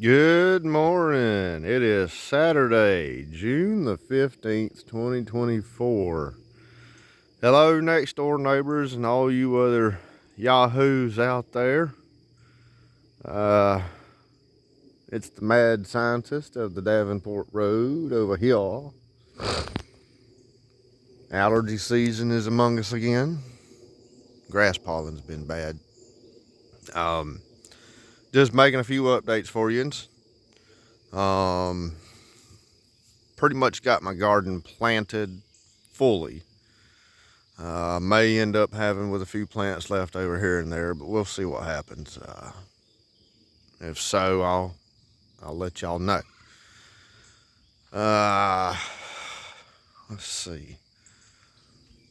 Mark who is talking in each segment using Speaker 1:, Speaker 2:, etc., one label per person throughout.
Speaker 1: Good morning. It is Saturday, June the 15th, 2024. Hello, next door neighbors and all you other yahoos out there. Uh, it's the mad scientist of the Davenport Road over here. Allergy season is among us again. Grass pollen's been bad. Just making a few updates for you. Pretty much got my garden planted fully. May end up having with a few plants left over here and there, but we'll see what happens. If so, I'll let y'all know. Let's see.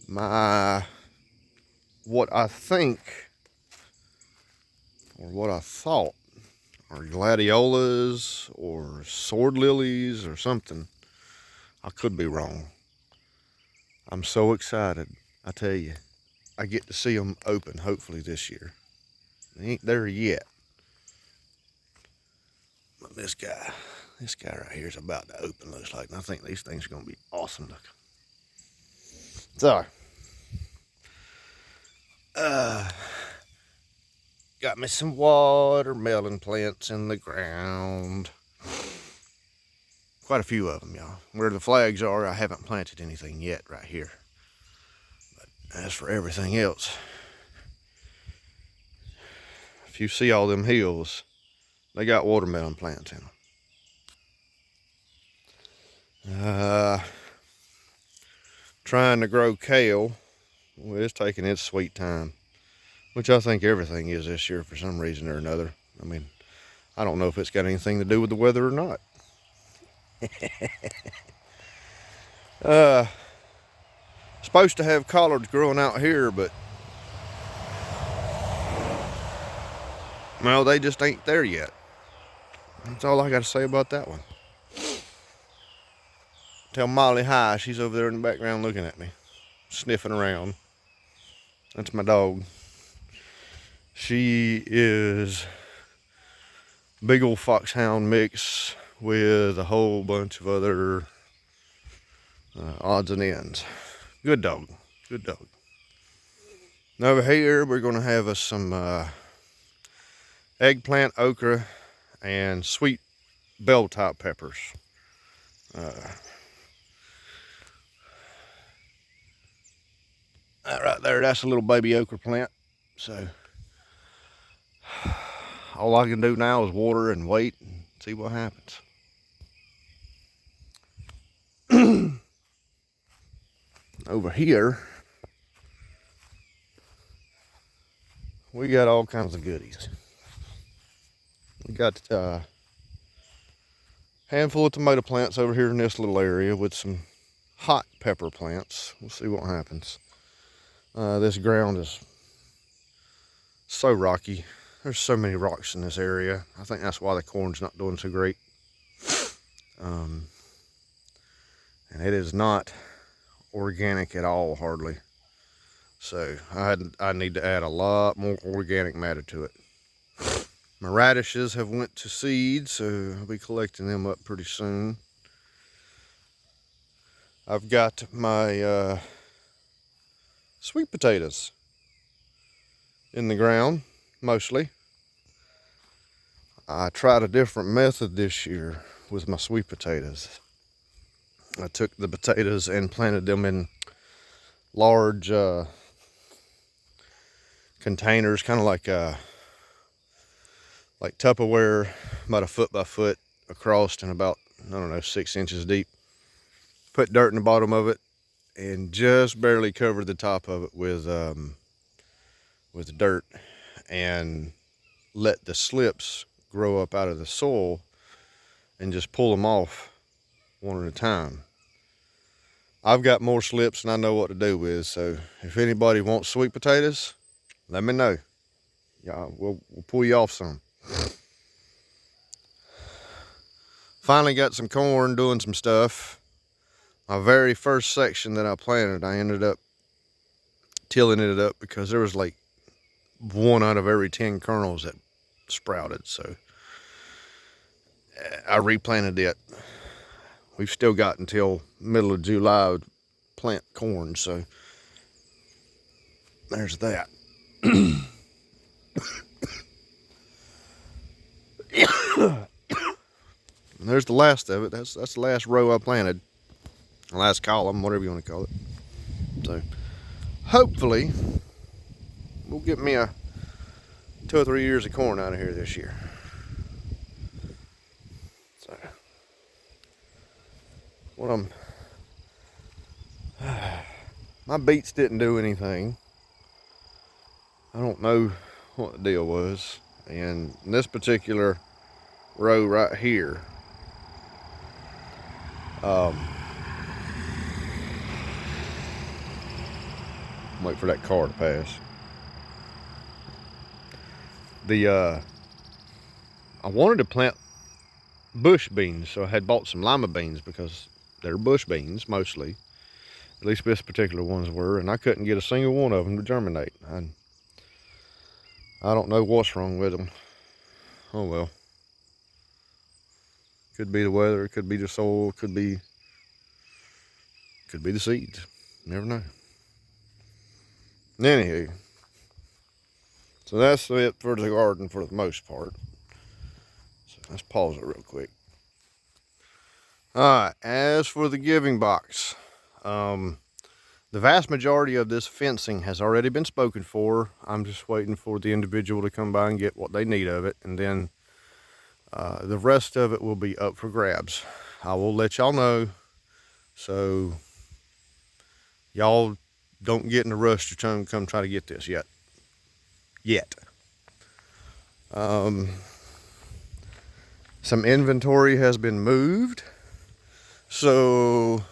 Speaker 1: What I think, or what I thought, are gladiolas or sword lilies or something. I could be wrong. I'm so excited. I tell you, I get to see them open hopefully this year. They ain't there yet. But this guy right here is about to open, looks like. And I think these things are going to be awesome looking. So, got me some watermelon plants in the ground. Quite a few of them, y'all. Where the flags are, I haven't planted anything yet right here. But as for everything else, if you see all them hills, they got watermelon plants in them. Trying to grow kale. Well, it's taking its sweet time, which I think everything is this year for some reason or another. I mean, I don't know if it's got anything to do with the weather or not. Supposed to have collards growing out here, but well, they just ain't there yet. That's all I got to say about that one. Tell Molly hi. She's over there in the background looking at me, sniffing around. That's my dog. She is big old foxhound mix with a whole bunch of other odds and ends. Good dog. Good dog. And over here, we're going to have us some eggplant, okra, and sweet bell top peppers. That right there, that's a little baby okra plant. So all I can do now is water and wait and see what happens. Over here, we got all kinds of goodies. We got a handful of tomato plants over here in this little area with some hot pepper plants. We'll see what happens. This ground is so rocky. There's so many rocks in this area. I think that's why the corn's not doing so great. And it is not organic at all, hardly. So I need to add a lot more organic matter to it. My radishes have went to seed, so I'll be collecting them up pretty soon. I've got my sweet potatoes in the ground, mostly. I tried a different method this year with my sweet potatoes. I took the potatoes and planted them in large containers, kind of like Tupperware, about a foot by foot across and about, I don't know, 6 inches deep. Put dirt in the bottom of it and just barely covered the top of it with dirt, and let the slips grow up out of the soil and just pull them off one at a time. I've got more slips than I know what to do with, so if anybody wants sweet potatoes, let me know. Yeah, we'll pull you off some. Finally got some corn doing some stuff. My very first section that I planted, I ended up tilling it up because there was like 1 out of every 10 kernels that sprouted. So I replanted it. We've still got until middle of July to plant corn, so there's that. And there's the last of it. That's the last row I planted. The last column, whatever you want to call it. So hopefully we'll get me 2 or 3 years of corn out of here this year. So my beets didn't do anything. I don't know what the deal was. And this particular row right here, wait for that car to pass. I wanted to plant bush beans, so I had bought some lima beans because they're bush beans mostly. At least this particular ones were, and I couldn't get a single one of them to germinate. I don't know what's wrong with them. Oh well. Could be the weather, it could be the soil, could be the seeds. Never know. Anywho, so that's it for the garden for the most part. So let's pause it real quick. Alright, as for the giving box, the vast majority of this fencing has already been spoken for. I'm just waiting for the individual to come by and get what they need of it, and then the rest of it will be up for grabs. I will let y'all know, so y'all don't get in a rush to come try to get this yet. Some inventory has been moved, so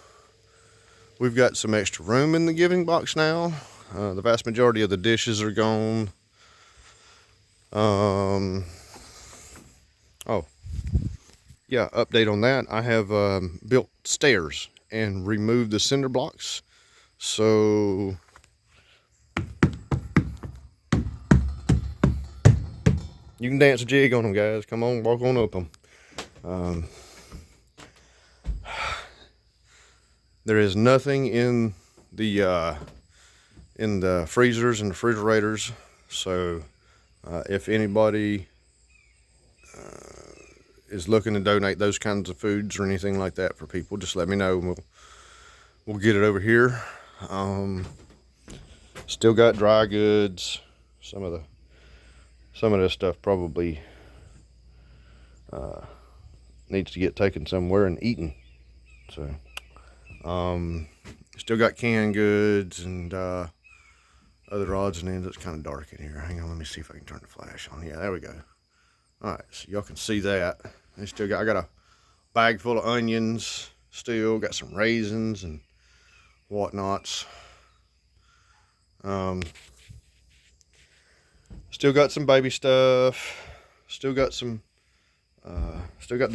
Speaker 1: we've got some extra room in the giving box now. The vast majority of the dishes are gone. Oh yeah, update on that. I have built stairs and removed the cinder blocks, so you can dance a jig on them, guys. Come on, walk on up them. There is nothing in the freezers and refrigerators, so if anybody is looking to donate those kinds of foods or anything like that for people, just let me know and we'll get it over here. Still got dry goods. Some of this stuff probably needs to get taken somewhere and eaten. So still got canned goods and other odds and ends. It's kind of dark in here. Hang on, let me see if I can turn the flash on. Yeah, there we go. All right, so y'all can see that. I got a bag full of onions. Still got some raisins and whatnots. Still got some baby stuff. Still got the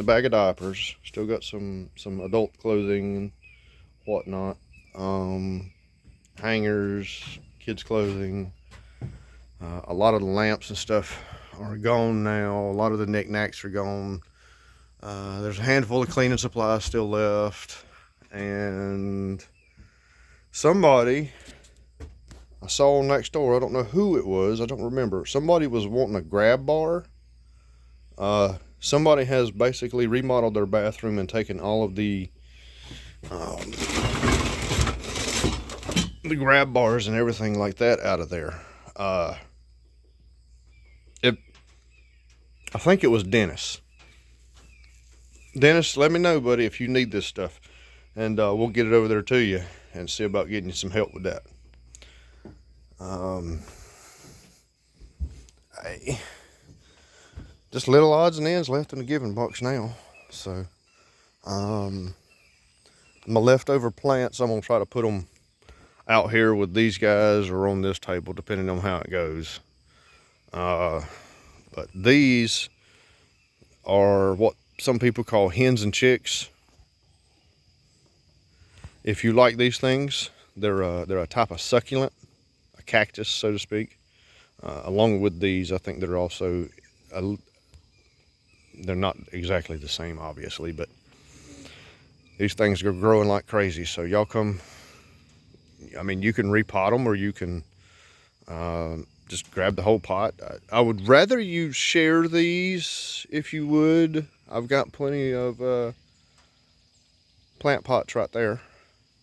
Speaker 1: bag of diapers. Still got some adult clothing and whatnot. Hangers, kids clothing. A lot of the lamps and stuff are gone now. A lot of the knickknacks are gone. There's a handful of cleaning supplies still left, and somebody I saw next door, I don't know who it was, I don't remember, somebody was wanting a grab bar. Somebody has basically remodeled their bathroom and taken all of the grab bars and everything like that out of there. I think it was Dennis. Dennis, let me know, buddy, if you need this stuff, and we'll get it over there to you and see about getting you some help with that. Just little odds and ends left in the giving box now. So my leftover plants, I'm gonna try to put them out here with these guys or on this table, depending on how it goes. But these are what some people call hens and chicks. If you like these things, they're a type of succulent, a cactus, so to speak. Along with these, I think they're also they're not exactly the same, obviously, but these things are growing like crazy. So y'all come, I mean, you can repot them, or you can just grab the whole pot. I would rather you share these if you would. I've got plenty of plant pots right there.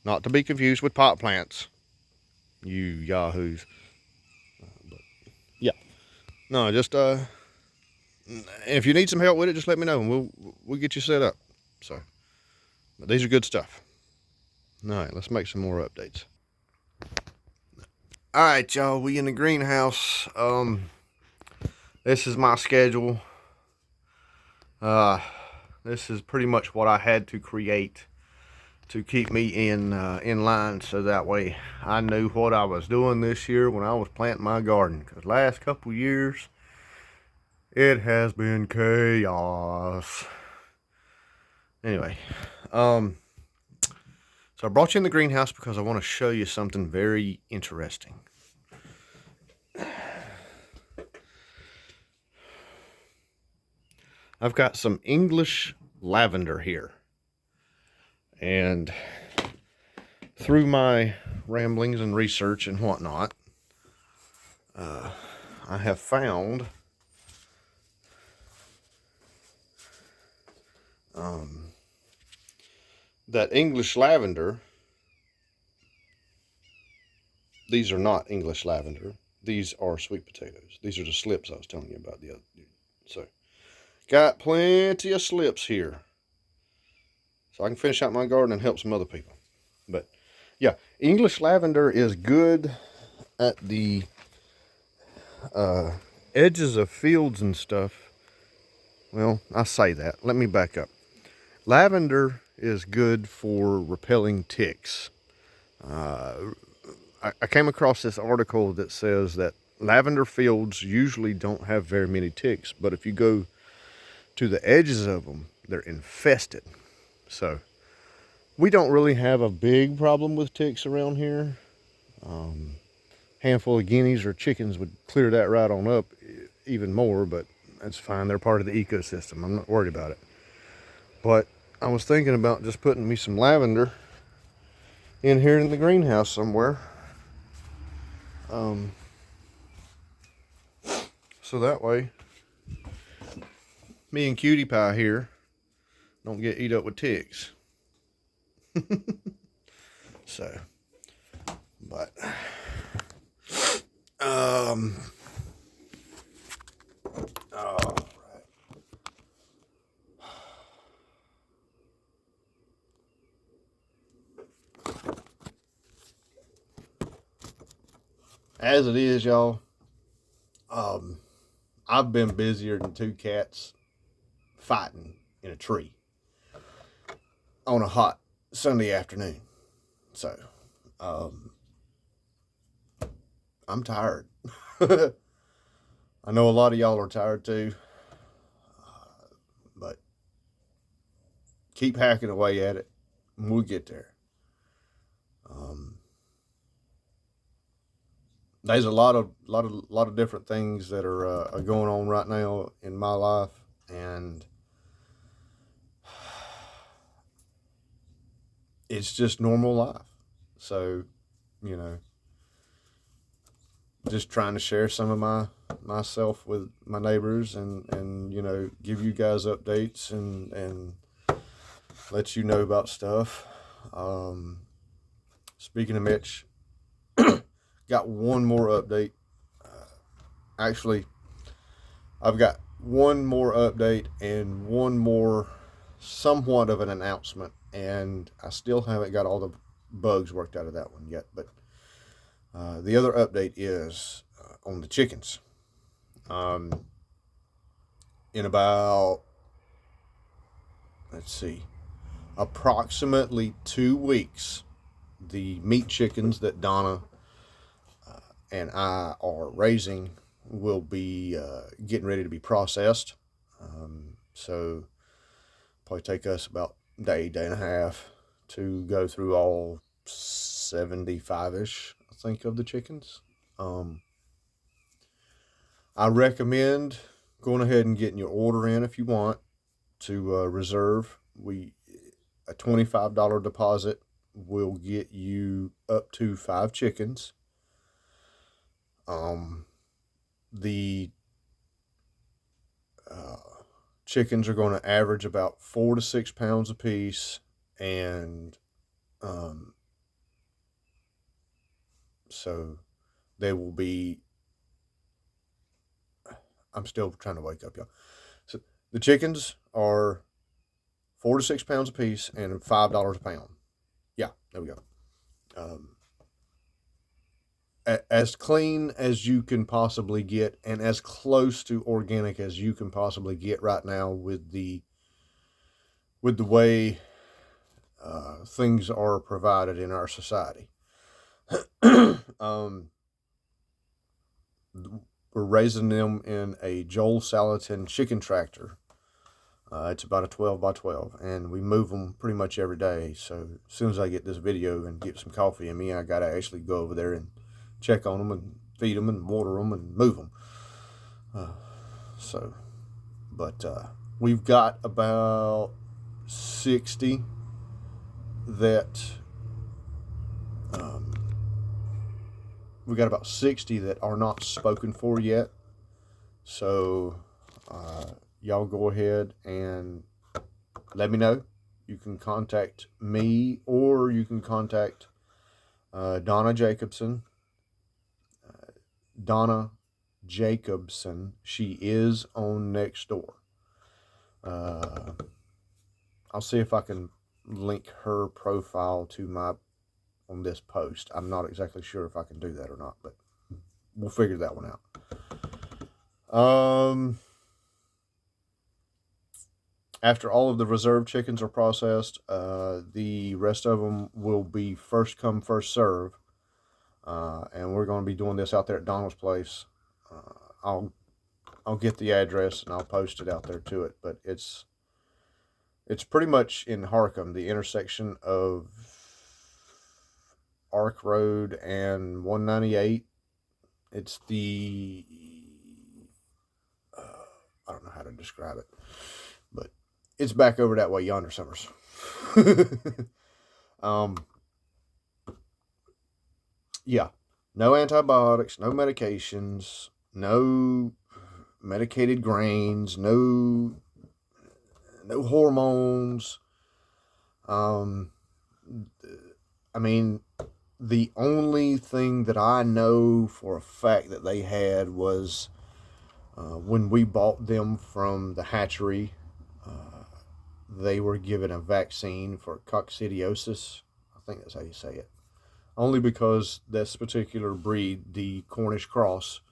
Speaker 1: Not to be confused with pot plants, you yahoos. But yeah, no, just if you need some help with it, just let me know and we'll get you set up. So, but these are good stuff. All right, let's make some more updates. All right, y'all, we in the greenhouse. This is my schedule. This is pretty much what I had to create to keep me in line, so that way I knew what I was doing this year when I was planting my garden. Because last couple years, it has been chaos. Anyway, so I brought you in the greenhouse because I want to show you something very interesting. I've got some English lavender here. And through my ramblings and research and whatnot, I have found that English lavender, these are not English lavender. These are sweet potatoes. These are the slips I was telling you about the other. So, got plenty of slips here. So I can finish out my garden and help some other people. But, yeah, English lavender is good at the edges of fields and stuff. Well, I say that. Let me back up. Lavender is good for repelling ticks. I came across this article that says that lavender fields usually don't have very many ticks, but if you go to the edges of them, they're infested. So we don't really have a big problem with ticks around here. Handful of guineas or chickens would clear that right on up even more, but that's fine. They're part of the ecosystem. I'm not worried about it. But I was thinking about just putting me some lavender in here in the greenhouse somewhere. So that way, me and Cutie Pie here don't get eat up with ticks. So, but, all right. As it is, y'all, I've been busier than two cats fighting in a tree on a hot Sunday afternoon. So, I'm tired. I know a lot of y'all are tired too, but keep hacking away at it, and we'll get there. There's a lot of different things that are going on right now in my life, and it's just normal life. So, you know, just trying to share some of myself with my neighbors, and you know, give you guys updates and let you know about stuff. Speaking of Mitch, got one more update. Actually, I've got one more update and one more somewhat of an announcement, and I still haven't got all the bugs worked out of that one yet. But the other update is on the chickens. In about, let's see, approximately 2 weeks, the meat chickens that Donna and I are raising will be getting ready to be processed. So probably take us about day and a half to go through all 75-ish, I think, of the chickens. I recommend going ahead and getting your order in if you want to reserve. A $25 deposit will get you up to 5 chickens. The chickens are going to average about 4 to 6 pounds a piece, and so they will be. I'm still trying to wake up, y'all. So the chickens are 4 to 6 pounds a piece and $5 a pound. Yeah, there we go. As clean as you can possibly get, and as close to organic as you can possibly get right now with the way things are provided in our society. We're raising them in a Joel Salatin chicken tractor. It's about a 12 by 12, and we move them pretty much every day. So as soon as I get this video and get some coffee in me, I got to actually go over there and check on them and feed them and water them and move them. We've got about 60 that are not spoken for yet. So y'all go ahead and let me know. You can contact me, or you can contact Donna Jacobson. Donna Jacobson. She is on Nextdoor. I'll see if I can link her profile to on this post. I'm not exactly sure if I can do that or not, but we'll figure that one out. After all of the reserve chickens are processed, the rest of them will be first come, first serve. And we're going to be doing this out there at Donald's place. I'll get the address and I'll post it out there to it. But it's pretty much in Harcum, the intersection of Ark Road and 198. It's the I don't know how to describe it, but it's back over that way yonder, Summers. Yeah, no antibiotics, no medications, no medicated grains, no hormones. I mean, the only thing that I know for a fact that they had was when we bought them from the hatchery, they were given a vaccine for coccidiosis. I think that's how you say it. Only because this particular breed, the Cornish cross,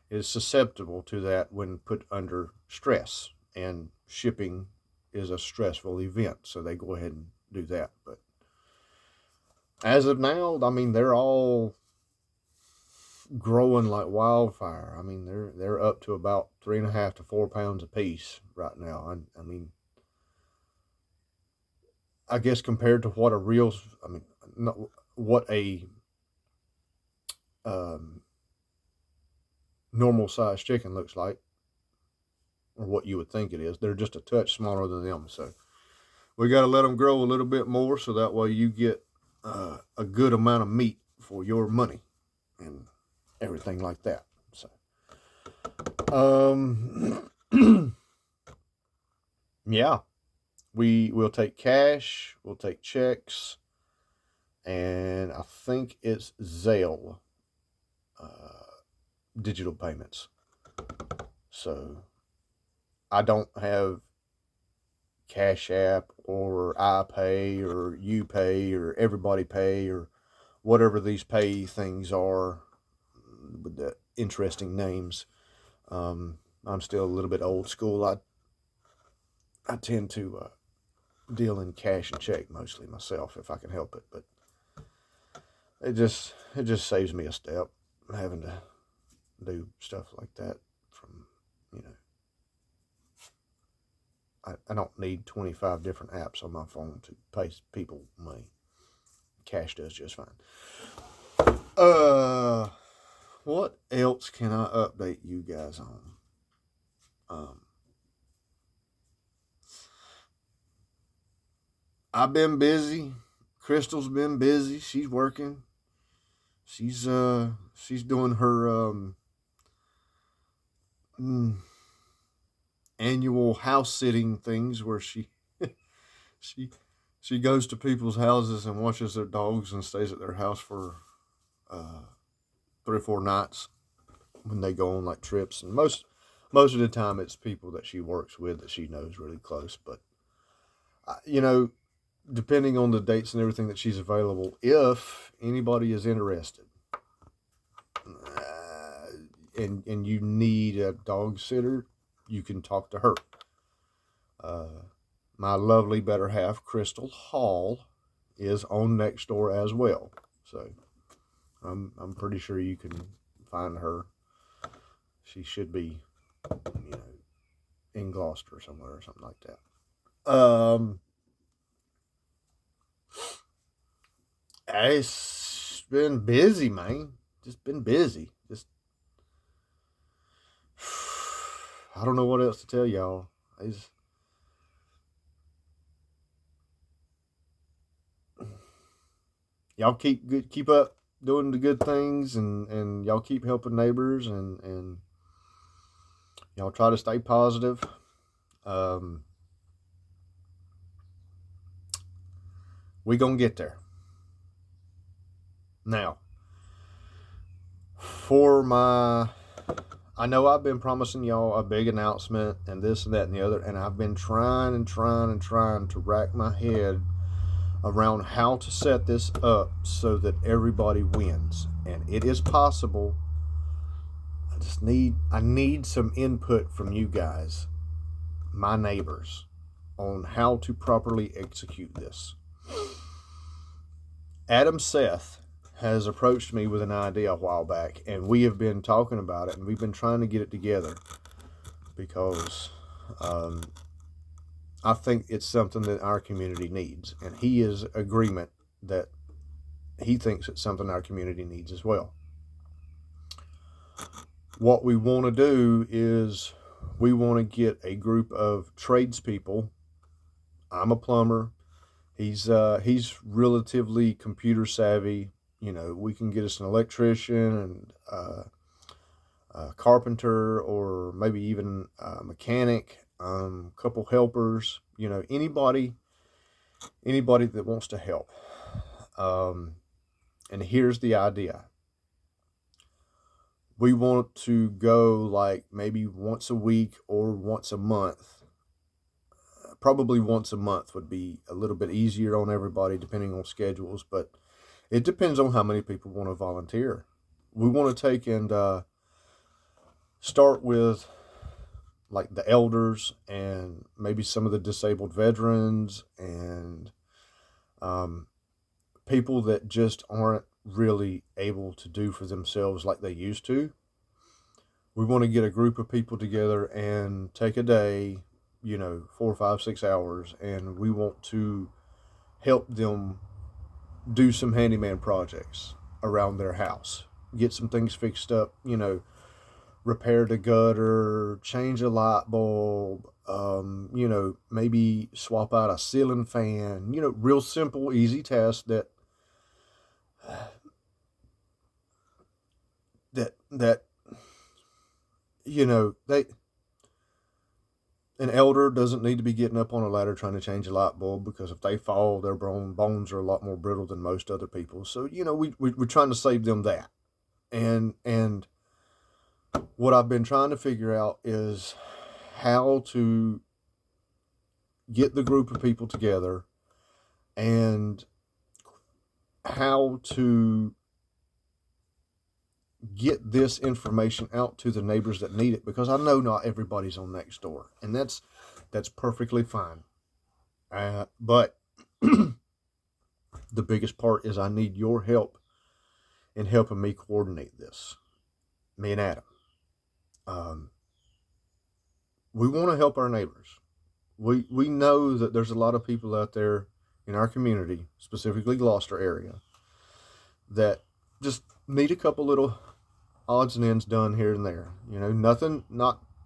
Speaker 1: is susceptible to that when put under stress, and shipping is a stressful event, so they go ahead and do that. But as of now, I mean, they're all growing like wildfire. I mean, they're up to about 3.5 to 4 pounds a piece right now. I mean, I guess compared to what a normal sized chicken looks like, or what you would think it is, they're just a touch smaller than them. So we got to let them grow a little bit more, so that way you get a good amount of meat for your money and everything like that. So yeah, we will take cash, we'll take checks, and I think it's Zelle digital payments. So I don't have Cash App or iPay or UPay or Everybody Pay or whatever these pay things are with the interesting names. I'm still a little bit old school. I tend to deal in cash and check mostly myself if I can help it, but it just saves me a step having to do stuff like that. From I don't need 25 different apps on my phone to pay people money. Cash does just fine. What else can I update you guys on? Um, I've been busy. Crystal's been busy. She's working. She's doing her mm, annual house sitting things where she she goes to people's houses and watches their dogs and stays at their house for uh, 3 or 4 nights when they go on like trips. And most of the time it's people that she works with that she knows really close. But you know, depending on the dates and everything that she's available, if anybody is interested, and you need a dog sitter, you can talk to her. Uh, my lovely better half, Crystal Hall, is on Nextdoor as well. So I'm pretty sure you can find her. She should be, you know, in Gloucester somewhere or something like that. It's been busy, man. Just been busy. Just I don't know what else to tell y'all. Y'all keep up doing the good things, and y'all keep helping neighbors, and y'all try to stay positive. We gonna get there. Now, I know I've been promising y'all a big announcement and this and that and the other, and I've been trying to rack my head around how to set this up so that everybody wins. And it is possible. I need some input from you guys, my neighbors, on how to properly execute this. Adam Seth has approached me with an idea a while back, and we have been talking about it, and we've been trying to get it together because I think it's something that our community needs, and he is agreement that he thinks it's something our community needs as well. What we want to do is we want to get a group of tradespeople. I'm a plumber. He's relatively computer savvy. You know, we can get us an electrician and a carpenter, or maybe even a mechanic, a couple helpers. You know, anybody that wants to help. And here's the idea. We want to go like maybe once a week or once a month. Probably once a month would be a little bit easier on everybody depending on schedules, but it depends on how many people want to volunteer. We want to take and start with like the elders and maybe some of the disabled veterans and people that just aren't really able to do for themselves like they used to. We want to get a group of people together and take a day, 4, 5, 6 hours, and we want to help them do some handyman projects around their house, get some things fixed up, repair the gutter, change a light bulb, maybe swap out a ceiling fan, real simple, easy tasks that they an elder doesn't need to be getting up on a ladder trying to change a light bulb, because if they fall, their bones are a lot more brittle than most other people. So we're trying to save them that. And what I've been trying to figure out is how to get the group of people together and how to get this information out to the neighbors that need it, because I know not everybody's on Nextdoor, and that's perfectly fine. But the biggest part is I need your help in helping me coordinate this. Me and Adam. We want to help our neighbors. We know that there's a lot of people out there in our community, specifically Gloucester area, that just need a couple little odds and ends done here and there. Nothing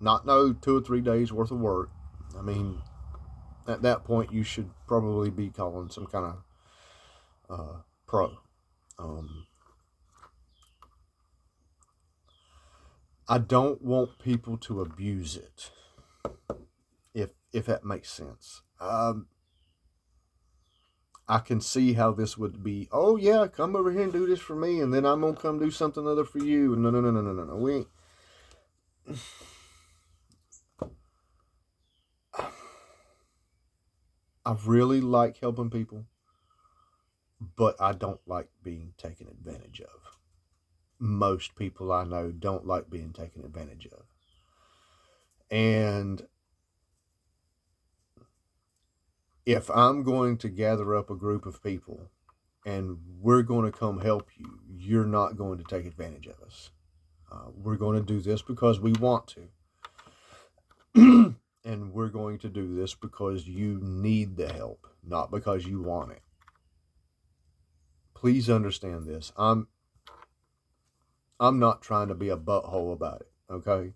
Speaker 1: Not no 2 or 3 days worth of work. I mean, at that point, you should probably be calling some kind of pro. I don't want people to abuse it, if that makes sense. I can see how this would be. Oh yeah, come over here and do this for me, and then I'm gonna come do something other for you. No, no, no, no, no, no, no. We ain't. I really like helping people, but I don't like being taken advantage of. Most people I know don't like being taken advantage of. And if I'm going to gather up a group of people and we're going to come help you, you're not going to take advantage of us. We're going to do this because we want to. And we're going to do this because you need the help, not because you want it. Please understand this. I'm not trying to be a butthole about it, okay?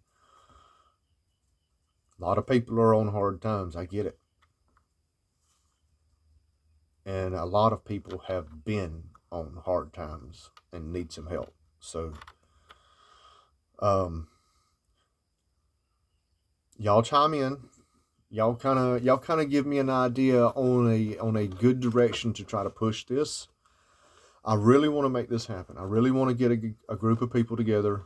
Speaker 1: A lot of people are on hard times. I get it. And a lot of people have been on hard times and need some help. So, y'all chime in. Y'all kind of give me an idea on a good direction to try to push this. I really want to make this happen. I really want to get a group of people together.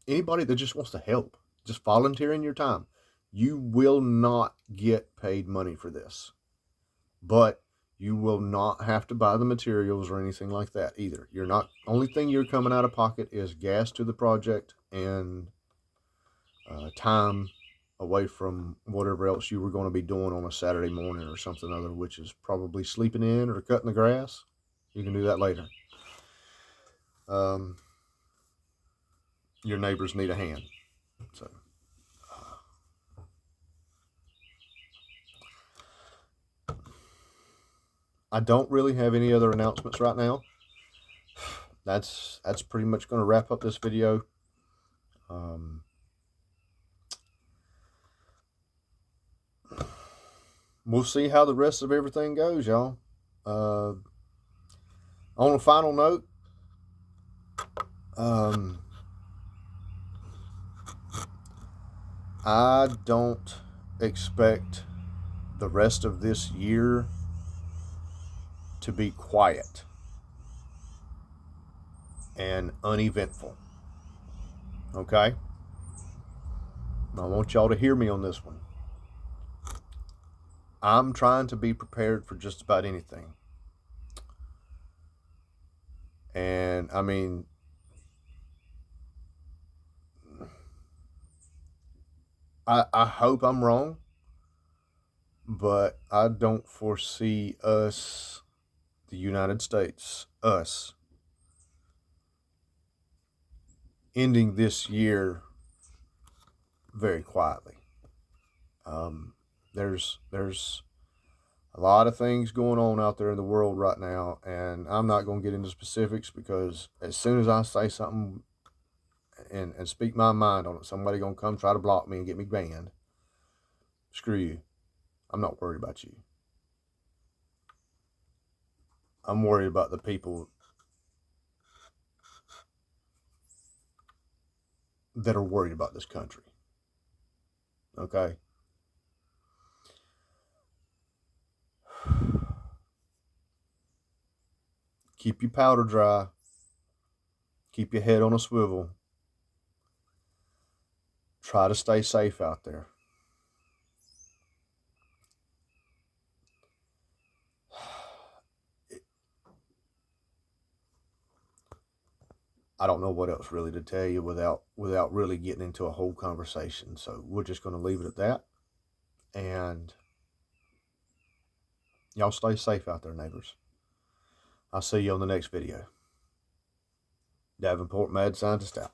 Speaker 1: Anybody that just wants to help, just volunteering your time. You will not get paid money for this, but you will not have to buy the materials or anything like that either. You're not, only thing you're coming out of pocket is gas to the project and time away from whatever else you were going to be doing on a Saturday morning or something other, which is probably sleeping in or cutting the grass. You can do that later. Your neighbors need a hand. So, I don't really have any other announcements right now. That's pretty much going to wrap up this video. We'll see how the rest of everything goes, y'all. On a final note, I don't expect the rest of this year to be quiet and uneventful. Okay? I want y'all to hear me on this one. I'm trying to be prepared for just about anything. And I mean, I hope I'm wrong, but I don't foresee us, the United States, us, ending this year very quietly. There's a lot of things going on out there in the world right now, and I'm not going to get into specifics because as soon as I say something and speak my mind on it, somebody going to come try to block me and get me banned. Screw you. I'm not worried about you. I'm worried about the people that are worried about this country. Okay? Keep your powder dry. Keep your head on a swivel. Try to stay safe out there. I don't know what else really to tell you without really getting into a whole conversation. So we're just going to leave it at that. And y'all stay safe out there, neighbors. I'll see you on the next video. Davenport Mad Scientist out.